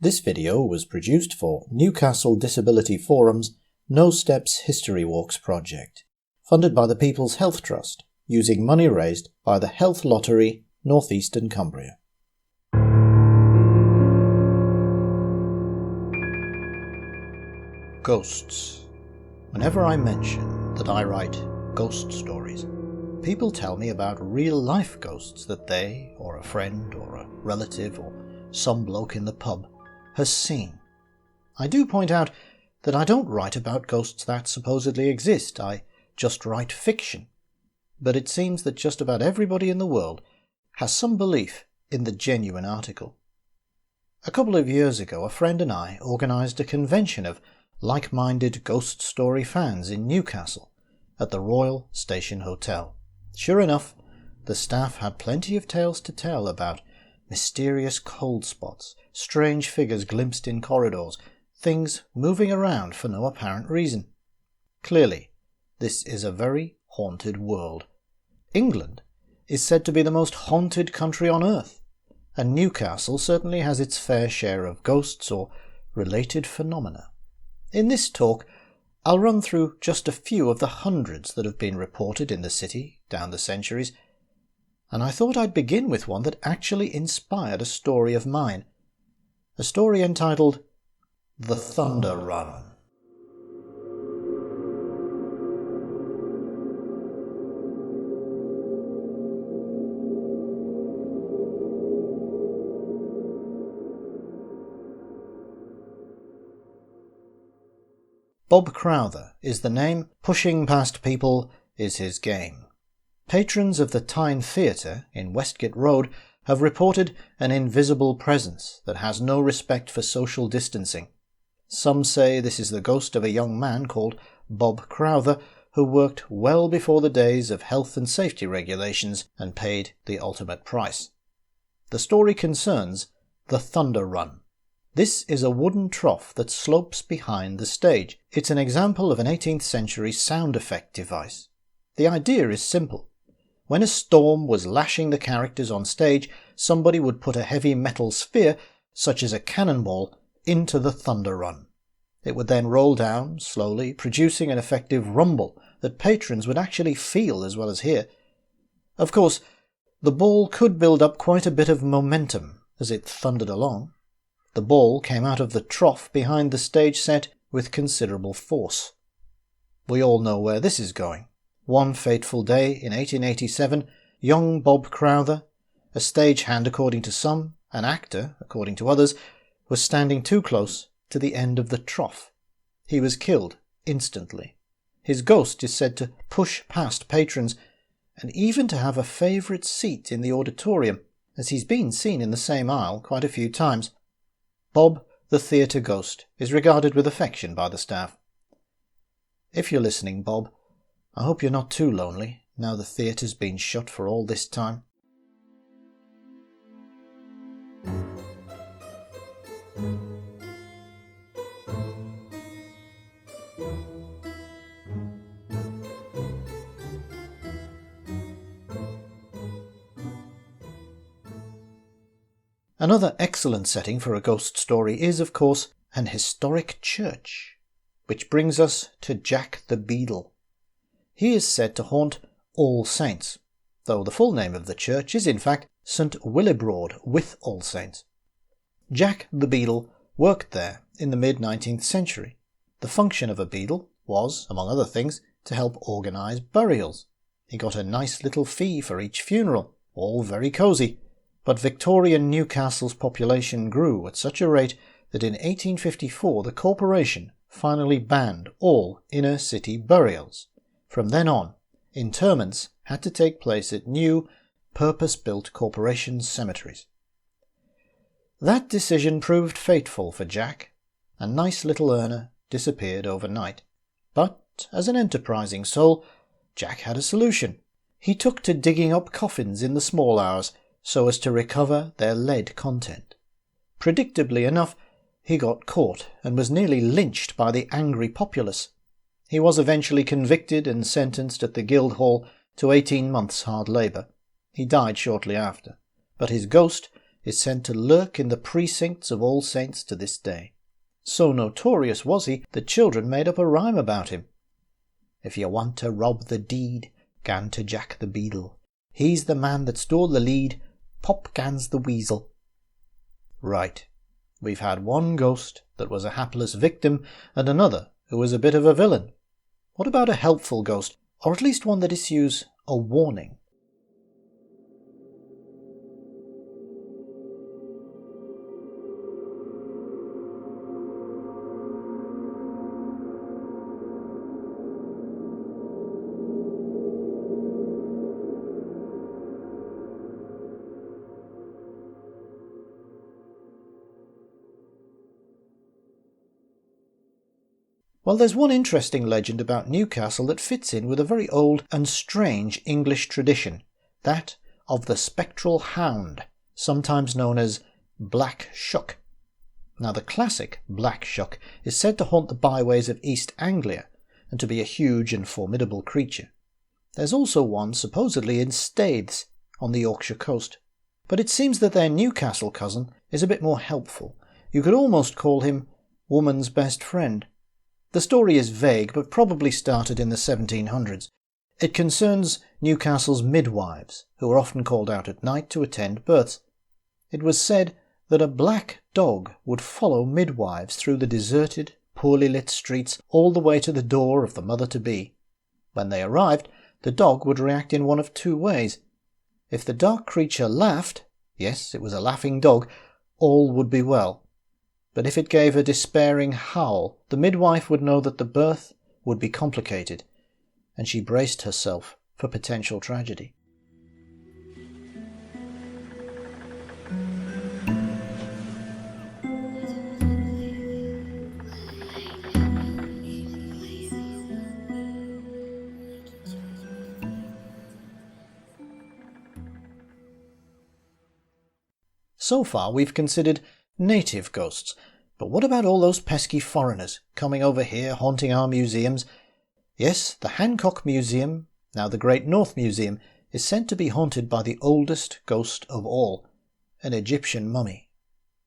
This video was produced for Newcastle Disability Forum's No Steps History Walks project, funded by the People's Health Trust, using money raised by the Health Lottery, North Eastern Cumbria. Ghosts. Whenever I mention that I write ghost stories, people tell me about real-life ghosts that they, or a friend, or a relative, or some bloke in the pub has seen. I do point out that I don't write about ghosts that supposedly exist, I just write fiction. But it seems that just about everybody in the world has some belief in the genuine article. A couple of years ago, a friend and I organised a convention of like-minded ghost story fans in Newcastle at the Royal Station Hotel. Sure enough, the staff had plenty of tales to tell about mysterious cold spots, strange figures glimpsed in corridors, things moving around for no apparent reason. Clearly, this is a very haunted world. England is said to be the most haunted country on earth, and Newcastle certainly has its fair share of ghosts or related phenomena. In this talk, I'll run through just a few of the hundreds that have been reported in the city down the centuries, and I thought I'd begin with one that actually inspired a story of mine, a story entitled The Thunder Run. Bob Crowther is the name, pushing past people is his game. Patrons of the Tyne Theatre in Westgate Road have reported an invisible presence that has no respect for social distancing. Some say this is the ghost of a young man called Bob Crowther who worked well before the days of health and safety regulations and paid the ultimate price. The story concerns the Thunder Run. This is a wooden trough that slopes behind the stage. It's an example of an 18th century sound effect device. The idea is simple. When a storm was lashing the characters on stage, somebody would put a heavy metal sphere, such as a cannonball, into the Thunder Run. It would then roll down, slowly, producing an effective rumble that patrons would actually feel as well as hear. Of course, the ball could build up quite a bit of momentum as it thundered along. The ball came out of the trough behind the stage set with considerable force. We all know where this is going. One fateful day in 1887, young Bob Crowther, a stagehand according to some, an actor according to others, was standing too close to the end of the trough. He was killed instantly. His ghost is said to push past patrons and even to have a favourite seat in the auditorium, as he's been seen in the same aisle quite a few times. Bob, the theatre ghost, is regarded with affection by the staff. If you're listening, Bob, I hope you're not too lonely, now the theatre's been shut for all this time. Another excellent setting for a ghost story is, of course, an historic church, which brings us to Jack the Beadle. He is said to haunt All Saints, though the full name of the church is in fact St Willibrord with All Saints. Jack the Beadle worked there in the mid-19th century. The function of a beadle was, among other things, to help organise burials. He got a nice little fee for each funeral, all very cosy, but Victorian Newcastle's population grew at such a rate that in 1854 the corporation finally banned all inner-city burials. From then on, interments had to take place at new, purpose-built corporation cemeteries. That decision proved fateful for Jack. A nice little urner disappeared overnight. But, as an enterprising soul, Jack had a solution. He took to digging up coffins in the small hours so as to recover their lead content. Predictably enough, he got caught and was nearly lynched by the angry populace. He was eventually convicted and sentenced at the Guildhall to 18 months hard labour. He died shortly after, but his ghost is said to lurk in the precincts of All Saints to this day. So notorious was he that children made up a rhyme about him. If you want to rob the deed, gan to Jack the Beadle. He's the man that stole the lead, pop gans the weasel. Right, we've had one ghost that was a hapless victim and another who was a bit of a villain. What about a helpful ghost, or at least one that issues a warning? Well, there's one interesting legend about Newcastle that fits in with a very old and strange English tradition, that of the spectral hound, sometimes known as Black Shuck. Now, the classic Black Shuck is said to haunt the byways of East Anglia and to be a huge and formidable creature. There's also one supposedly in Staithes on the Yorkshire coast. But it seems that their Newcastle cousin is a bit more helpful. You could almost call him woman's best friend. The story is vague, but probably started in the 1700s. It concerns Newcastle's midwives, who were often called out at night to attend births. It was said that a black dog would follow midwives through the deserted, poorly lit streets all the way to the door of the mother-to-be. When they arrived, the dog would react in one of two ways. If the dark creature laughed, yes, it was a laughing dog, all would be well. But if it gave a despairing howl, the midwife would know that the birth would be complicated, and she braced herself for potential tragedy. So far we've considered native ghosts, but what about all those pesky foreigners coming over here haunting our museums? Yes, the Hancock Museum, now the Great North Museum, is said to be haunted by the oldest ghost of all, an Egyptian mummy.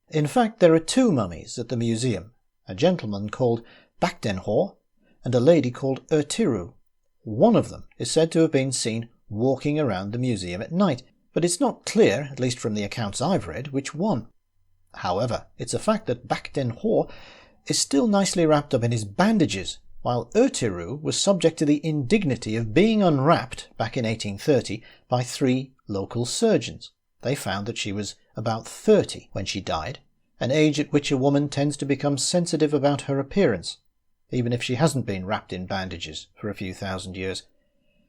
In fact, there are two mummies at the museum, a gentleman called Bakdenhor and a lady called Ertiru. One of them is said to have been seen walking around the museum at night, but it's not clear, at least from the accounts I've read, which one. However, it's a fact that Bakdenhor is still nicely wrapped up in his bandages, while Ertiru was subject to the indignity of being unwrapped back in 1830 by 3 local surgeons. They found that she was about 30 when she died, an age at which a woman tends to become sensitive about her appearance, even if she hasn't been wrapped in bandages for a few thousand years.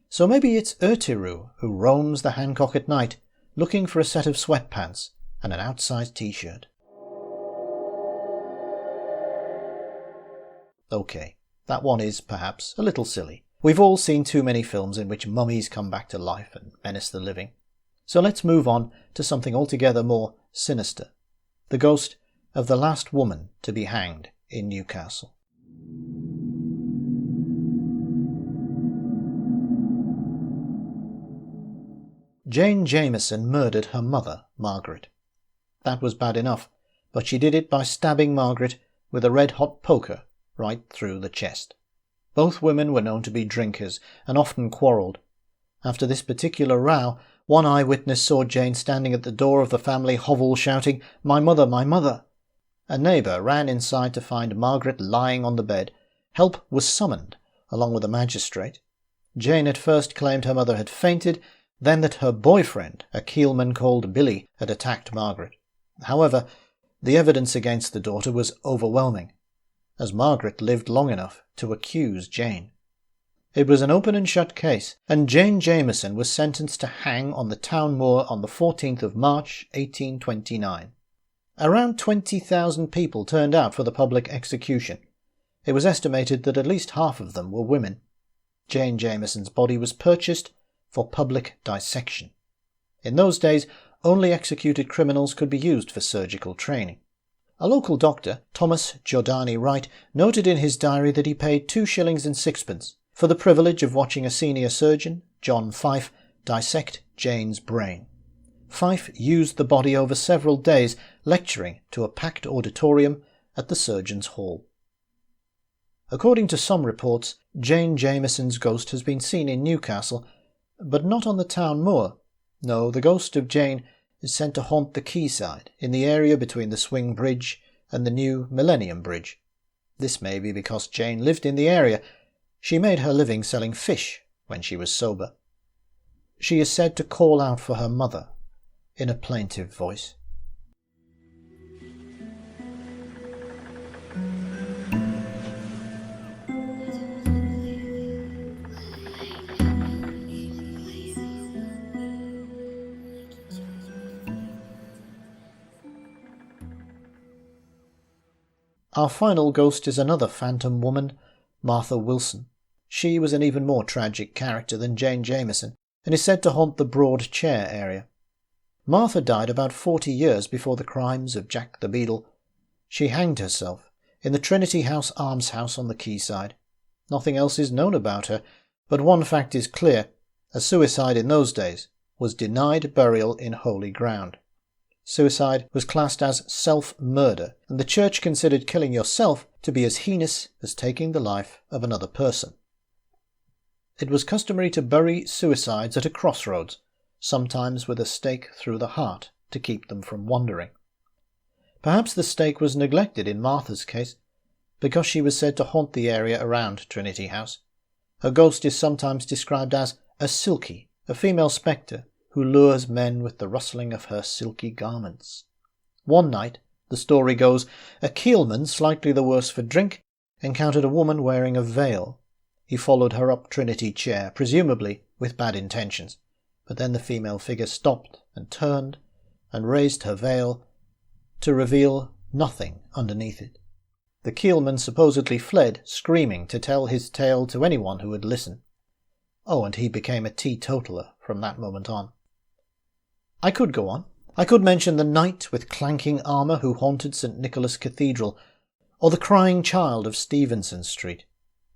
So maybe it's Ertiru who roams the Hancock at night, looking for a set of sweatpants and an outsized t-shirt. Okay, that one is perhaps a little silly. We've all seen too many films in which mummies come back to life and menace the living. So let's move on to something altogether more sinister. The ghost of the last woman to be hanged in Newcastle. Jane Jamison murdered her mother, Margaret. That was bad enough, but she did it by stabbing Margaret with a red-hot poker right through the chest. Both women were known to be drinkers and often quarrelled. After this particular row, one eyewitness saw Jane standing at the door of the family hovel shouting, "My mother, my mother!" A neighbour ran inside to find Margaret lying on the bed. Help was summoned, along with a magistrate. Jane at first claimed her mother had fainted, then that her boyfriend, a keelman called Billy, had attacked Margaret. However, the evidence against the daughter was overwhelming, as Margaret lived long enough to accuse Jane. It was an open and shut case, and Jane Jamison was sentenced to hang on the town moor on the 14th of March, 1829. Around 20,000 people turned out for the public execution. It was estimated that at least half of them were women. Jane Jamison's body was purchased for public dissection. In those days, only executed criminals could be used for surgical training. A local doctor, Thomas Giordani Wright, noted in his diary that he paid 2 shillings and 6pence for the privilege of watching a senior surgeon, John Fife, dissect Jane's brain. Fife used the body over several days, lecturing to a packed auditorium at the Surgeons' Hall. According to some reports, Jane Jamison's ghost has been seen in Newcastle, but not on the town moor. No, the ghost of Jane is said to haunt the quayside, in the area between the Swing Bridge and the new Millennium Bridge. This may be because Jane lived in the area. She made her living selling fish when she was sober. She is said to call out for her mother in a plaintive voice. Our final ghost is another phantom woman, Martha Wilson. She was an even more tragic character than Jane Jamison, and is said to haunt the Broad Chair area. Martha died about 40 years before the crimes of Jack the Beadle. She hanged herself in the Trinity House almshouse on the quayside. Nothing else is known about her, but one fact is clear: a suicide in those days was denied burial in holy ground. Suicide was classed as self-murder, and the Church considered killing yourself to be as heinous as taking the life of another person. It was customary to bury suicides at a crossroads, sometimes with a stake through the heart to keep them from wandering. Perhaps the stake was neglected in Martha's case, because she was said to haunt the area around Trinity House. Her ghost is sometimes described as a silky, a female spectre who lures men with the rustling of her silky garments. One night, the story goes, a keelman, slightly the worse for drink, encountered a woman wearing a veil. He followed her up Trinity Chair, presumably with bad intentions, but then the female figure stopped and turned and raised her veil to reveal nothing underneath it. The keelman supposedly fled, screaming, to tell his tale to anyone who would listen. Oh, and he became a teetotaler from that moment on. I could go on. I could mention the knight with clanking armour who haunted St. Nicholas Cathedral, or the crying child of Stevenson Street.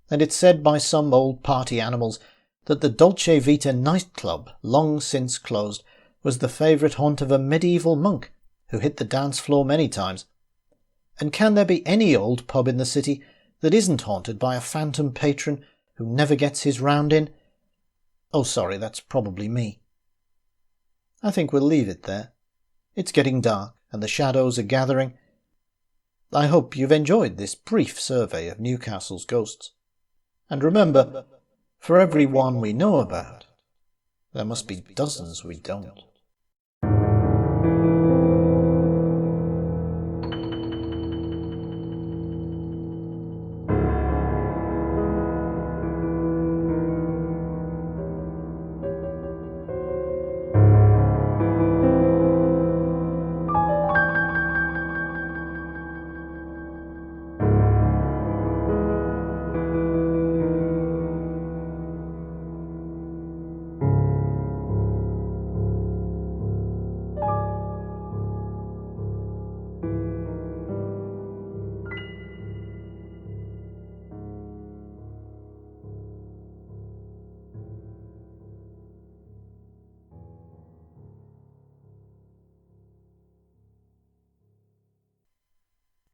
And it's said by some old party animals that the Dolce Vita nightclub, long since closed, was the favourite haunt of a medieval monk who hit the dance floor many times. And can there be any old pub in the city that isn't haunted by a phantom patron who never gets his round in? Oh, sorry, that's probably me. I think we'll leave it there. It's getting dark, and the shadows are gathering. I hope you've enjoyed this brief survey of Newcastle's ghosts. And remember, for every one we know about, there must be dozens we don't.